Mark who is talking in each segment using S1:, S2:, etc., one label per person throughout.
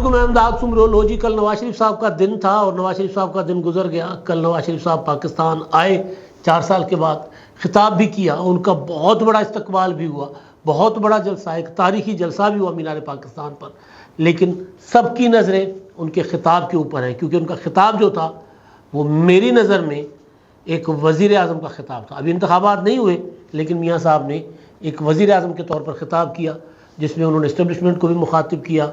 S1: علیکم، میں امداد سمرول ہو جی۔ کل نواز شریف صاحب کا دن تھا اور نواز شریف صاحب کا دن گزر گیا۔ کل نواز شریف صاحب پاکستان آئے 4 سال کے بعد، خطاب بھی کیا، ان کا بہت بڑا استقبال بھی ہوا، بہت بڑا جلسہ، ایک تاریخی جلسہ بھی ہوا مینار پاکستان پر۔ لیکن سب کی نظریں ان کے خطاب کے اوپر ہیں، کیونکہ ان کا خطاب جو تھا وہ میری نظر میں ایک وزیر اعظم کا خطاب تھا۔ ابھی انتخابات نہیں ہوئے، لیکن میاں صاحب نے ایک وزیر اعظم کے طور پر خطاب کیا، جس میں انہوں نے اسٹیبلشمنٹ کو بھی مخاطب کیا،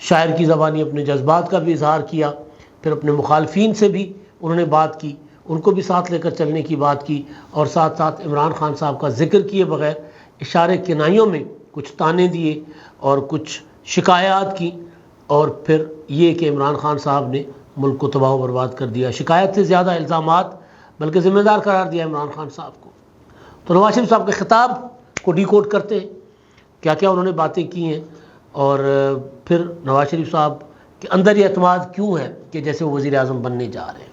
S1: شاعر کی زبانی اپنے جذبات کا بھی اظہار کیا، پھر اپنے مخالفین سے بھی انہوں نے بات کی، ان کو بھی ساتھ لے کر چلنے کی بات کی، اور ساتھ ساتھ عمران خان صاحب کا ذکر کیے بغیر اشارے کنائیوں میں کچھ تانے دیے اور کچھ شکایات کی، اور پھر یہ کہ عمران خان صاحب نے ملک کو تباہ و برباد کر دیا۔ شکایت سے زیادہ الزامات، بلکہ ذمہ دار قرار دیا عمران خان صاحب کو۔ تو نواز شریف صاحب کے خطاب کو ڈی کوڈ کرتے ہیں، کیا کیا انہوں نے باتیں کی ہیں، اور پھر نواز شریف صاحب کے اندر یہ اعتماد کیوں ہے کہ جیسے وہ وزیر اعظم بننے جا رہے ہیں،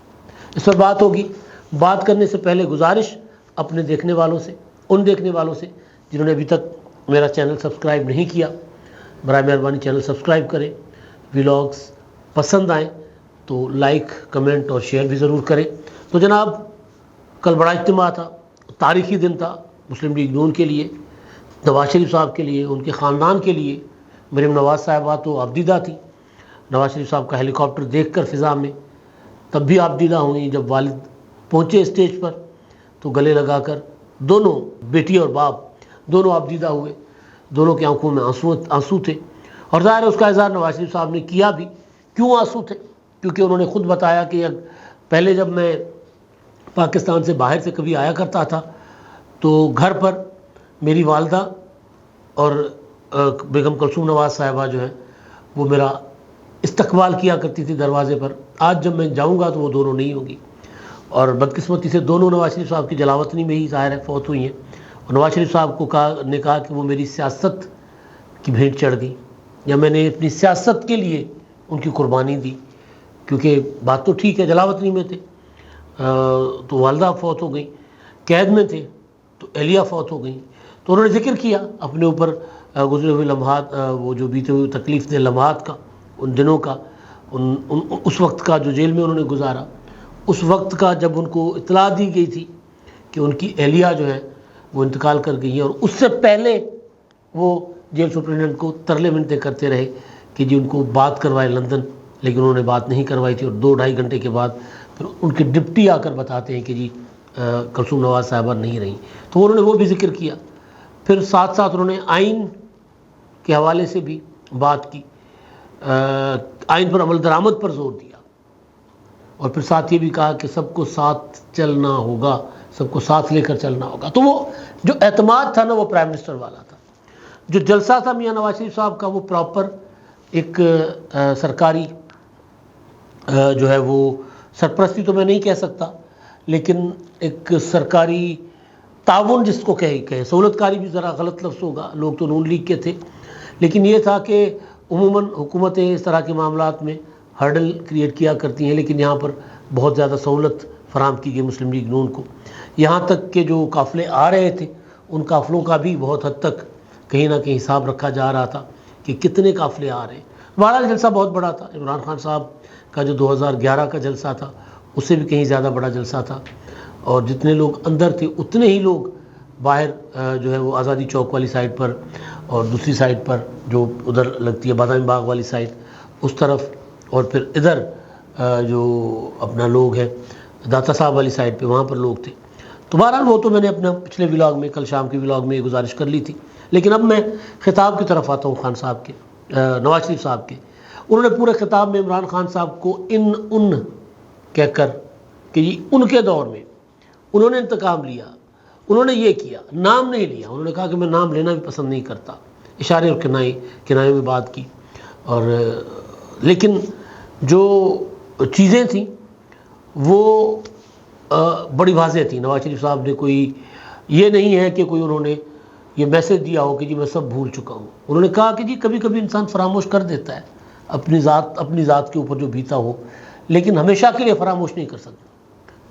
S1: اس پر بات ہوگی۔ بات کرنے سے پہلے گزارش اپنے دیکھنے والوں سے، ان دیکھنے والوں سے جنہوں نے ابھی تک میرا چینل سبسکرائب نہیں کیا، برائے مہربانی چینل سبسکرائب کریں۔ ولاگز پسند آئیں تو لائک، کمنٹ اور شیئر بھی ضرور کریں۔ تو جناب، کل بڑا اجتماع تھا، تاریخی دن تھا مسلم لیگ نون کے لیے، نواز شریف صاحب کے لیے، ان کے خاندان کے لیے۔ مریم نواز صاحبہ تو آبدیدہ تھی، نواز شریف صاحب کا ہیلی کاپٹر دیکھ کر فضا میں تب بھی آبدیدہ ہوئیں۔ جب والد پہنچے اسٹیج پر تو گلے لگا کر دونوں بیٹی اور باپ دونوں آبدیدہ ہوئے، دونوں کی آنکھوں میں آنسو تھے، اور ظاہر ہے اس کا اظہار نواز شریف صاحب نے کیا بھی۔ کیوں آنسو تھے؟ کیونکہ انہوں نے خود بتایا کہ پہلے جب میں پاکستان سے باہر سے کبھی آیا کرتا تھا تو گھر پر میری والدہ اور بیگم کلثوم نواز صاحبہ جو ہیں وہ میرا استقبال کیا کرتی تھی دروازے پر۔ آج جب میں جاؤں گا تو وہ دونوں نہیں ہوگی، اور بدقسمتی سے دونوں نواز شریف صاحب کی جلاوطنی میں ہی ظاہر ہے فوت ہوئی ہیں۔ اور نواز شریف صاحب کو کہا کہ وہ میری سیاست کی بھیٹ چڑھ گئی، یا میں نے اپنی سیاست کے لیے ان کی قربانی دی، کیونکہ بات تو ٹھیک ہے جلاوطنی میں تھے تو والدہ فوت ہو گئی، قید میں تھے تو اہلیہ فوت ہو گئی۔ تو انہوں نے ذکر کیا اپنے اوپر گزرے ہوئے لمحات، وہ جو بیتے ہوئے تکلیف دہ لمحات کا، ان دنوں کا، اس وقت کا جو جیل میں انہوں نے گزارا، اس وقت کا جب ان کو اطلاع دی گئی تھی کہ ان کی اہلیہ جو ہے وہ انتقال کر گئی ہیں، اور اس سے پہلے وہ جیل سپرنٹینڈنٹ کو ترلے منتیں کرتے رہے کہ جی ان کو بات کروائے لندن، لیکن انہوں نے بات نہیں کروائی تھی، اور 2-2.5 گھنٹے کے بعد پھر ان کے ڈپٹی آ کر بتاتے ہیں کہ جی کلثوم نواز صاحبہ نہیں رہیں۔ تو انہوں نے وہ بھی ذکر کیا۔ پھر ساتھ ساتھ انہوں نے آئین کے حوالے سے بھی بات کی، آئین پر عمل درآمد پر زور دیا، اور پھر ساتھ یہ بھی کہا کہ سب کو ساتھ چلنا ہوگا، سب کو ساتھ لے کر چلنا ہوگا۔ تو وہ جو اعتماد تھا نا وہ پرائم منسٹر والا تھا۔ جو جلسہ تھا میاں نواز شریف صاحب کا وہ پراپر ایک سرکاری جو ہے وہ سرپرستی تو میں نہیں کہہ سکتا، لیکن ایک سرکاری تعاون جس کو کہے، سہولت کاری بھی ذرا غلط لفظ ہوگا، لوگ تو نون لیگ کے تھے، لیکن یہ تھا کہ عموماً حکومتیں اس طرح کے معاملات میں ہرڈل کریٹ کیا کرتی ہیں، لیکن یہاں پر بہت زیادہ سہولت فراہم کی گئی مسلم لیگ نون کو۔ یہاں تک کہ جو قافلے آ رہے تھے ان قافلوں کا بھی بہت حد تک کہیں نہ کہیں حساب رکھا جا رہا تھا کہ کتنے قافلے آ رہے ہیں۔ بہرحال جلسہ بہت بڑا تھا۔ عمران خان صاحب کا جو 2011 کا جلسہ تھا اس سے بھی کہیں زیادہ بڑا جلسہ تھا، اور جتنے لوگ اندر تھے اتنے ہی لوگ باہر جو ہے وہ آزادی چوک والی سائڈ پر، اور دوسری سائڈ پر جو ادھر لگتی ہے بادام باغ والی سائڈ اس طرف، اور پھر ادھر جو اپنا لوگ ہیں داتا صاحب والی سائڈ پہ وہاں پر لوگ تھے۔ تو بہرحال وہ تو میں نے اپنا پچھلے ولاگ میں، کل شام کے ولاگ میں یہ گزارش کر لی تھی، لیکن اب میں خطاب کی طرف آتا ہوں خان صاحب کے، نواز شریف صاحب کے۔ انہوں نے پورے خطاب میں عمران خان صاحب کو ان کہہ کر کہ جی ان کے دور میں انہوں نے انتقام لیا، انہوں نے یہ کیا، نام نہیں لیا۔ انہوں نے کہا کہ میں نام لینا بھی پسند نہیں کرتا، اشارے اور کنائے میں بات کی، اور لیکن جو چیزیں تھیں وہ بڑی واضح تھی۔ نواز شریف صاحب نے کوئی یہ نہیں ہے کہ کوئی انہوں نے یہ میسج دیا ہو کہ جی میں سب بھول چکا ہوں۔ انہوں نے کہا کہ جی کبھی کبھی انسان فراموش کر دیتا ہے اپنی ذات کے اوپر جو بیتا ہو، لیکن ہمیشہ کے لیے فراموش نہیں کر سکتا۔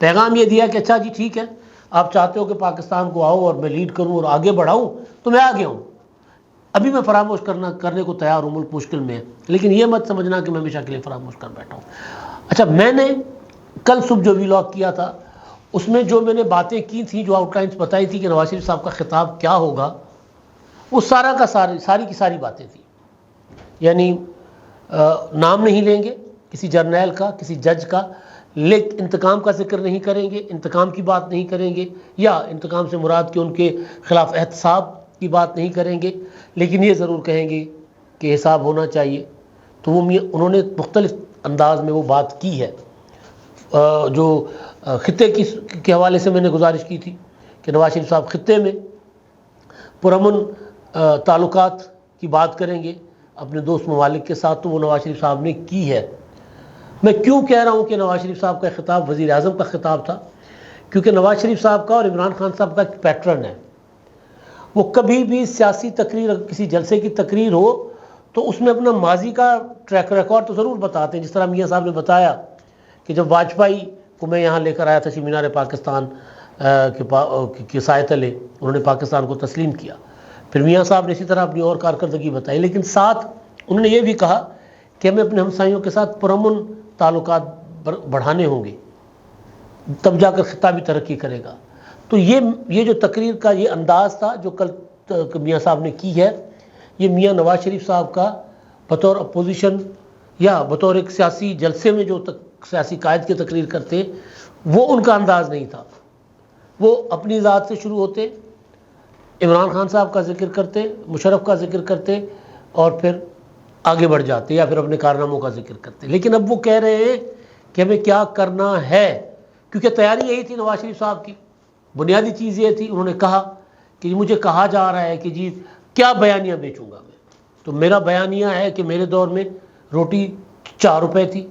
S1: پیغام یہ دیا کہ اچھا جی ٹھیک ہے، آپ چاہتے ہو کہ پاکستان کو آؤ اور میں لیڈ کروں اور آگے بڑھاؤں تو میں آگے ہوں، ابھی میں فراموش کرنے کو تیار ہوں، ملک مشکل میں ہے، لیکن یہ مت سمجھنا کہ میں ہمیشہ کے لیے فراموش کر بیٹھا ہوں۔ اچھا، میں نے کل صبح جو ویلاگ کیا تھا اس میں جو میں نے باتیں کی تھیں، جو آؤٹ لائنس بتائی تھی کہ نواز شریف صاحب کا خطاب کیا ہوگا، وہ ساری کی ساری باتیں تھیں۔ یعنی نام نہیں لیں گے کسی جرنیل کا، کسی جج کا، لیکن انتقام کا ذکر نہیں کریں گے، انتقام کی بات نہیں کریں گے، یا انتقام سے مراد کہ ان کے خلاف احتساب کی بات نہیں کریں گے، لیکن یہ ضرور کہیں گے کہ حساب ہونا چاہیے۔ تو وہ انہوں نے مختلف انداز میں وہ بات کی ہے۔ جو خطے کے حوالے سے میں نے گزارش کی تھی کہ نواز شریف صاحب خطے میں پرامن تعلقات کی بات کریں گے اپنے دوست ممالک کے ساتھ، تو وہ نواز شریف صاحب نے کی ہے۔ میں کیوں کہہ رہا ہوں کہ نواز شریف صاحب کا خطاب وزیر اعظم کا خطاب تھا؟ کیونکہ نواز شریف صاحب کا اور عمران خان صاحب کا ایک پیٹرن ہے، وہ کبھی بھی سیاسی تقریر، کسی جلسے کی تقریر ہو تو اس میں اپنا ماضی کا ٹریک ریکارڈ تو ضرور بتاتے ہیں۔ جس طرح میاں صاحب نے بتایا کہ جب واجپئی کو میں یہاں لے کر آیا تھا مینار پاکستان کے سائے تلے، انہوں نے پاکستان کو تسلیم کیا، پھر میاں صاحب نے اسی طرح اپنی اور کارکردگی بتائی، لیکن ساتھ انہوں نے یہ بھی کہا کہ ہمیں اپنے ہمسائیوں کے ساتھ پرامن تعلقات بڑھانے ہوں گے، تب جا کر خطہ بھی ترقی کرے گا۔ تو یہ جو تقریر کا یہ انداز تھا جو کل میاں صاحب نے کی ہے، یہ میاں نواز شریف صاحب کا بطور اپوزیشن یا بطور ایک سیاسی جلسے میں جو سیاسی قائد کی تقریر کرتے، وہ ان کا انداز نہیں تھا۔ وہ اپنی ذات سے شروع ہوتے، عمران خان صاحب کا ذکر کرتے، مشرف کا ذکر کرتے، اور پھر آگے بڑھ جاتے یا پھر اپنے کارناموں کا ذکر کرتے۔ لیکن اب وہ کہہ رہے ہیں کہ ہمیں کیا کرنا ہے، کیونکہ تیاری یہی تھی نواز شریف صاحب کی، بنیادی چیز یہ تھی۔ انہوں نے کہا کہ مجھے کہا جا رہا ہے کہ جی کیا بیانیہ بیچوں گا میں، تو میرا بیانیہ ہے کہ میرے دور میں روٹی 4 روپے تھی،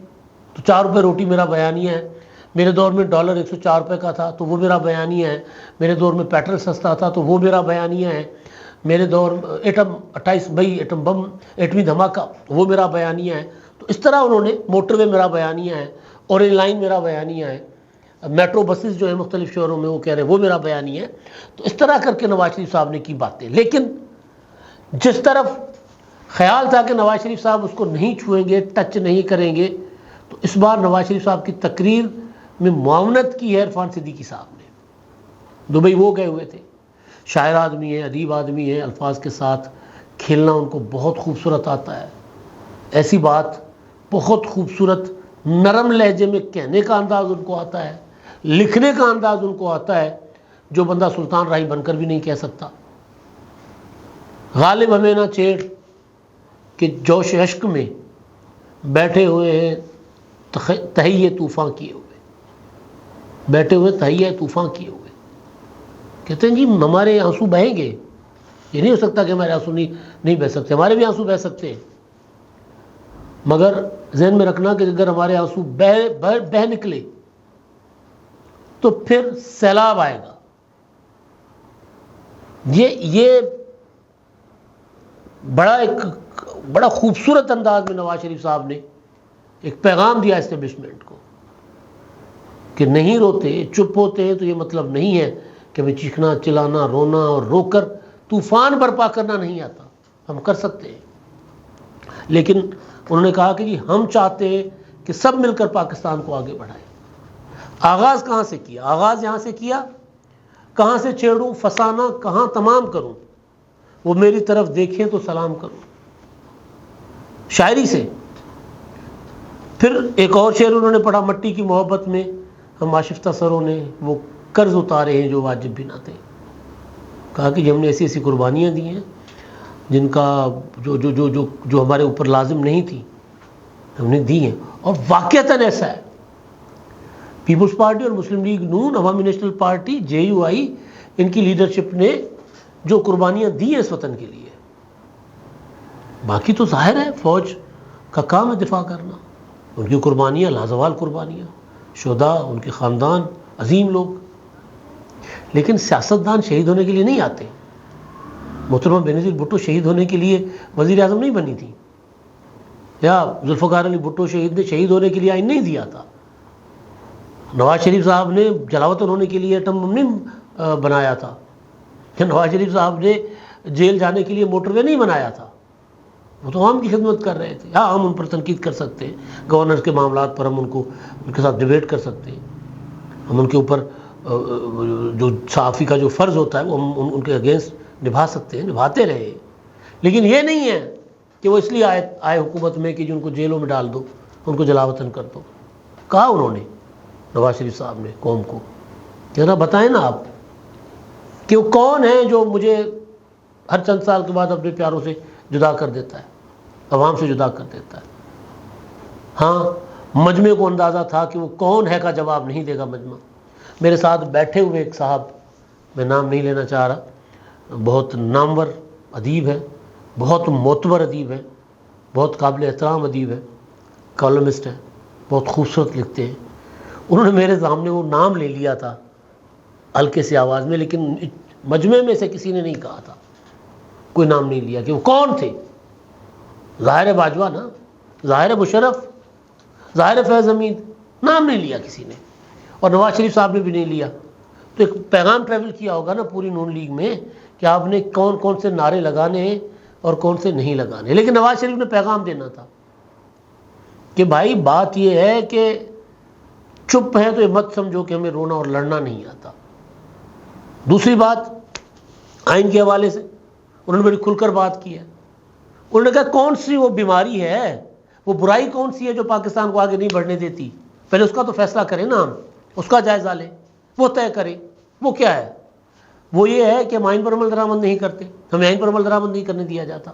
S1: تو 4 روپے روٹی میرا بیانیہ ہے۔ میرے دور میں ڈالر 104 روپے کا تھا، تو وہ میرا بیانیہ ہے۔ میرے دور میں پیٹرول سستا تھا، تو وہ میرا بیانیہ ہے۔ میرے دور 28 مئی ایٹم بم، ایٹمی دھماکہ، وہ میرا بیانیہ ہے۔ تو اس طرح انہوں نے موٹر وے میرا بیانیہ ہے، اورنج لائن میرا بیانیہ ہے، میٹرو بسز جو ہیں مختلف شہروں میں وہ کہہ رہے ہیں وہ میرا بیانیہ ہے۔ تو اس طرح کر کے نواز شریف صاحب نے کی باتیں، لیکن جس طرف خیال تھا کہ نواز شریف صاحب اس کو نہیں چھوئیں گے، ٹچ نہیں کریں گے، تو اس بار نواز شریف صاحب کی تقریر میں معاونت کی ہے عرفان صدیقی صاحب نے۔ دبئی وہ گئے ہوئے تھے، شاعر آدمی ہے، ادیب آدمی ہے، الفاظ کے ساتھ کھیلنا ان کو بہت خوبصورت آتا ہے۔ ایسی بات بہت خوبصورت نرم لہجے میں کہنے کا انداز ان کو آتا ہے، لکھنے کا انداز ان کو آتا ہے، جو بندہ سلطان راہی بن کر بھی نہیں کہہ سکتا۔ غالب ہمیں نہ چھیڑ کہ جوش عشق میں بیٹھے ہوئے ہیں تہیے طوفان کیے ہوئے، بیٹھے ہوئے تہیے طوفان کیے ہوئے۔ کہتے ہیں جی ہمارے آنسو بہیں گے، یہ نہیں ہو سکتا کہ ہمارے آنسو نہیں بہہ سکتے، ہمارے بھی آنسو بہہ سکتے ہیں، مگر ذہن میں رکھنا کہ اگر ہمارے آنسو بہہ نکلے تو پھر سیلاب آئے گا۔ یہ بڑا خوبصورت انداز میں نواز شریف صاحب نے ایک پیغام دیا اسٹیبلشمنٹ کو کہ نہیں روتے، چپ ہوتے ہیں تو یہ مطلب نہیں ہے کہ ہمیں چیخنا، چلانا، رونا اور رو کر طوفان برپا کرنا نہیں آتا، ہم کر سکتے ہیں۔ لیکن انہوں نے کہا کہ جی ہم چاہتے ہیں کہ سب مل کر پاکستان کو آگے بڑھائیں۔ آغاز کہاں سے کیا؟ آغاز یہاں سے کیا، کہاں سے چھیڑوں، فسانہ کہاں تمام کروں، وہ میری طرف دیکھیں تو سلام کروں، شاعری سے۔ پھر ایک اور شعر انہوں نے پڑھا، مٹی کی محبت میں ہم آشفتہ سروں نے وہ قرض اتارے ہیں جو واجب بھی نہ تھے۔ کہا کہ ہم نے ایسی ایسی قربانیاں دی ہیں جن کا جو ہمارے اوپر لازم نہیں تھی، ہم نے دی ہیں، اور واقعتاً ایسا ہے۔ پیپلز پارٹی اور مسلم لیگ نون، عوامی نیشنل پارٹی، JUI، ان کی لیڈرشپ نے جو قربانیاں دی ہیں اس وطن کے لیے، باقی تو ظاہر ہے فوج کا کام ہے دفاع کرنا، ان کی قربانیاں لازوال قربانیاں، شہداء، ان کے خاندان، عظیم لوگ۔ لیکن سیاستدان شہید ہونے کے لیے نہیں آتے۔ محترمہ بینظیر بھٹو شہید ہونے کے لیے وزیر اعظم نہیں بنی تھی، یا ذوالفقار علی بھٹو شہید نے شہید ہونے کے لیے آئین نہیں دیا تھا۔ نواز شریف صاحب نے جلاوطن ہونے کے لیے ایٹم بم نہیں بنایا تھا، نواز شریف صاحب نے جیل جانے کے لیے موٹر وے نہیں بنایا تھا، وہ تو عوام کی خدمت کر رہے تھے. ہاں ہم ان پر تنقید کر سکتے ہیں، گورنر کے معاملات پر ہم ان کے ساتھ ڈیبیٹ کر سکتے ہیں، ہم ان کے اوپر جو صحافی کا جو فرض ہوتا ہے وہ ہم ان کے اگینسٹ نبھا سکتے ہیں، نبھاتے رہے. لیکن یہ نہیں ہے کہ وہ اس لیے آئے حکومت میں کہ جو ان کو جیلوں میں ڈال دو، ان کو جلا وطن کر دو. کہا انہوں نے نواز شریف صاحب نے قوم کو، ذرا بتائیں نا آپ کہ وہ کون ہے جو مجھے ہر چند سال کے بعد اپنے پیاروں سے جدا کر دیتا ہے، عوام سے جدا کر دیتا ہے. ہاں مجمع کو اندازہ تھا کہ وہ کون ہے کا جواب نہیں دے گا مجمع. میرے ساتھ بیٹھے ہوئے ایک صاحب، میں نام نہیں لینا چاہ رہا، بہت نامور ادیب ہے، بہت معتبر ادیب ہے، بہت قابل احترام ادیب ہے، کالمسٹ ہے، بہت خوبصورت لکھتے ہیں. انہوں نے میرے سامنے وہ نام لے لیا تھا ہلکے سے آواز میں، لیکن مجمع میں سے کسی نے نہیں کہا تھا، کوئی نام نہیں لیا کہ وہ کون تھے. ظاہر باجوہ نا، ظاہر مشرف، ظاہر فیض حمید، نام نہیں لیا کسی نے، اور نواز شریف صاحب نے بھی نہیں لیا. تو ایک پیغام ٹریول کیا ہوگا نا پوری نون لیگ میں کہ آپ نے کون کون سے نعرے لگانے ہیں اور کون سے نہیں لگانے. لیکن نواز شریف نے پیغام دینا تھا کہ بھائی بات یہ ہے کہ چپ ہے تو یہ مت سمجھو کہ ہمیں رونا اور لڑنا نہیں آتا. دوسری بات آئین کے حوالے سے انہوں نے بڑی کھل کر بات کی ہے. انہوں نے کہا کون سی وہ بیماری ہے، وہ برائی کون سی ہے جو پاکستان کو آگے نہیں بڑھنے دیتی، پہلے اس کا تو فیصلہ کریں نا، ہم اس کا جائزہ لیں، وہ طے کریں وہ کیا ہے. وہ یہ ہے کہ ہم آئین پر عمل درآمد نہیں کرتے، ہمیں آئین پر عمل درآمد نہیں کرنے دیا جاتا،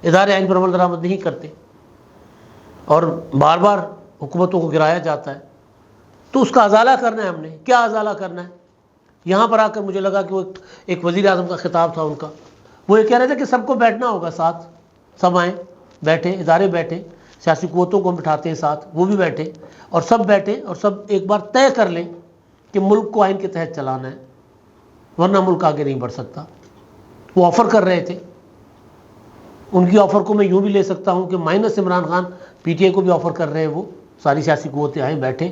S1: ادارے آئین پر عمل درآمد نہیں کرتے، اور بار بار حکومتوں کو گرایا جاتا ہے. تو اس کا ازالہ کرنا ہے. ہم نے کیا ازالہ کرنا ہے؟ یہاں پر آ کر مجھے لگا کہ وہ ایک وزیر اعظم کا خطاب تھا ان کا، وہ یہ کہہ رہے تھے کہ سب کو بیٹھنا ہوگا ساتھ، سب آئیں، بیٹھے، ادارے بیٹھے، سیاسی قوتوں کو ہم بٹھاتے ہیں ساتھ، وہ بھی بیٹھے، اور سب بیٹھے اور سب ایک بار طے کر لیں کہ ملک کو آئین کے تحت چلانا ہے، ورنہ ملک آگے نہیں بڑھ سکتا. وہ آفر کر رہے تھے. ان کی آفر کو میں یوں بھی لے سکتا ہوں کہ minus Imran Khan, P T I کو بھی آفر کر رہے ہیں، وہ ساری سیاسی قوتیں آئیں، بیٹھیں،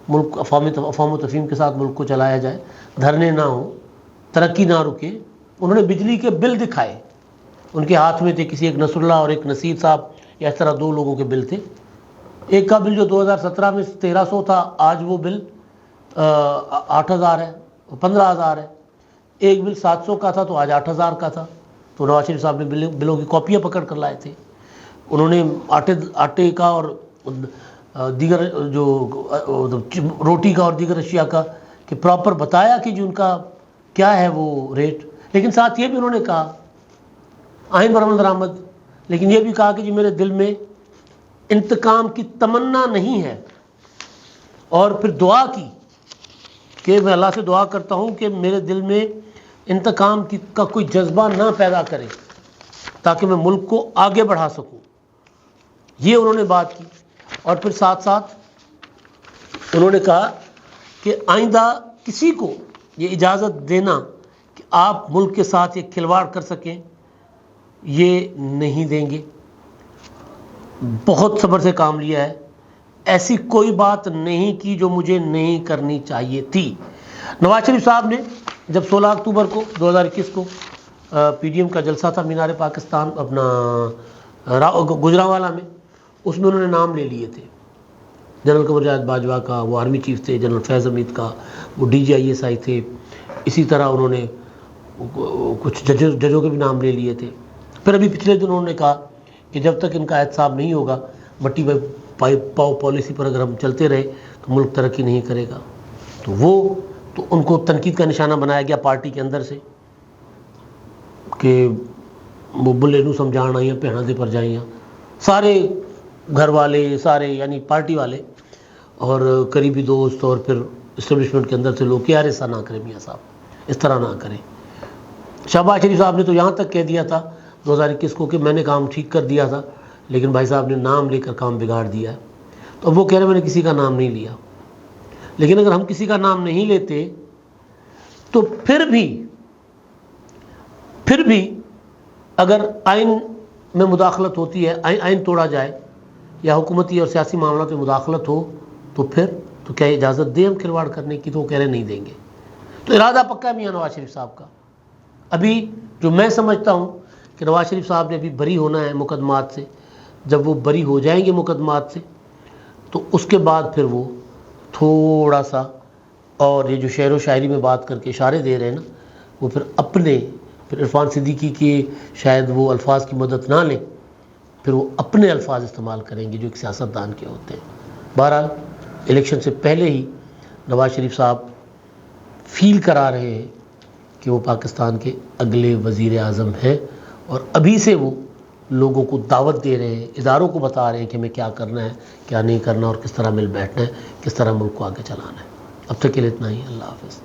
S1: ملک افہام و تفہیم کے ساتھ ملک کو چلایا جائے، دھرنے نہ ہوں، ترقی نہ رکے. انہوں نے بجلی کے بل دکھائے، ان کے ہاتھ میں تھے، کسی ایک نصر اللہ اور ایک نصیر صاحب، یا اس طرح دو لوگوں کے بل تھے. ایک کا بل جو 2017 میں 1300 تھا، آج وہ بل 8000 ہے، 15000 ہے. ایک بل 700 کا تھا تو آج 8000 کا تھا. تو نواز شریف صاحب نے بلوں کی کاپیاں پکڑ کر لائے تھے. انہوں نے آٹے کا اور دیگر جو روٹی کا اور دیگر اشیاء کا کہ پراپر بتایا کہ جو ان کا کیا ہے وہ ریٹ. لیکن ساتھ یہ بھی انہوں نے کہا آئین پر عمل درآمد، لیکن یہ بھی کہا کہ جی میرے دل میں انتقام کی تمنا نہیں ہے. اور پھر دعا کی کہ میں اللہ سے دعا کرتا ہوں کہ میرے دل میں انتقام کا کوئی جذبہ نہ پیدا کرے تاکہ میں ملک کو آگے بڑھا سکوں. یہ انہوں نے بات کی. اور پھر ساتھ ساتھ انہوں نے کہا کہ آئندہ کسی کو یہ اجازت دینا کہ آپ ملک کے ساتھ یہ کھلواڑ کر سکیں، یہ نہیں دیں گے. بہت صبر سے کام لیا ہے، ایسی کوئی بات نہیں کی جو مجھے نہیں کرنی چاہیے تھی. نواز شریف صاحب نے جب 16 اکتوبر کو 2021 کو پی ڈی ایم کا جلسہ تھا مینار پاکستان اپنا گجرانوالہ میں، اس میں انہوں نے نام لے لیے تھے جنرل قمر جاوید باجوہ کا، وہ آرمی چیف تھے، جنرل فیض حمید کا، وہ D G I S I تھے. اسی طرح انہوں نے کچھ ججوں کے بھی نام لے لیے تھے. پھر ابھی پچھلے دن انہوں نے کہا کہ جب تک ان کا احتساب نہیں ہوگا، مٹی پاؤ پالیسی پر اگر ہم چلتے رہے تو ملک ترقی نہیں کرے گا. تو ان کو تنقید کا نشانہ بنایا گیا پارٹی کے اندر سے کہ وہ بلے نو سمجھان آئیاں بھیڑاں دے پر جائیاں. سارے گھر والے، سارے یعنی پارٹی والے اور قریبی دوست اور پھر اسٹیبلشمنٹ کے اندر سے لوگ کہ یار ایسا نہ کریں میاں صاحب، اس طرح نہ کریں. شہباز شریف صاحب نے تو یہاں تک کہہ دیا تھا 2021 کو کہ میں نے کام ٹھیک کر دیا تھا، لیکن بھائی صاحب نے نام لے کر کام بگاڑ دیا ہے. تو اب وہ کہہ رہے ہیں میں نے کسی کا نام نہیں لیا. لیکن اگر ہم کسی کا نام نہیں لیتے تو پھر بھی اگر آئین میں مداخلت ہوتی ہے، آئین توڑا جائے یا حکومتی اور سیاسی معاملات میں مداخلت ہو تو کیا اجازت دیں ہم کھلواڑ کرنے کی؟ تو وہ کہہ رہے نہیں دیں گے. تو ارادہ پکا ہے میاں نواز شریف صاحب کا ابھی جو میں سمجھتا ہوں کہ نواز شریف صاحب نے ابھی بری ہونا ہے مقدمات سے، جب وہ بری ہو جائیں گے مقدمات سے تو اس کے بعد پھر وہ تھوڑا سا، اور یہ جو شعر و شاعری میں بات کر کے اشارے دے رہے ہیں نا، وہ پھر عرفان صدیقی کے شاید وہ الفاظ کی مدد نہ لیں، پھر وہ اپنے الفاظ استعمال کریں گے جو ایک سیاستدان کے ہوتے ہیں۔ بہرحال الیکشن سے پہلے ہی نواز شریف صاحب فیل کرا رہے ہیں کہ وہ پاکستان کے اگلے وزیر اعظم ہیں، اور ابھی سے وہ لوگوں کو دعوت دے رہے ہیں، اداروں کو بتا رہے ہیں کہ ہمیں کیا کرنا ہے، کیا نہیں کرنا، اور کس طرح مل بیٹھنا ہے، کس طرح ملک کو آگے چلانا ہے۔ اب تک کے لیے اتنا ہی، اللہ حافظ۔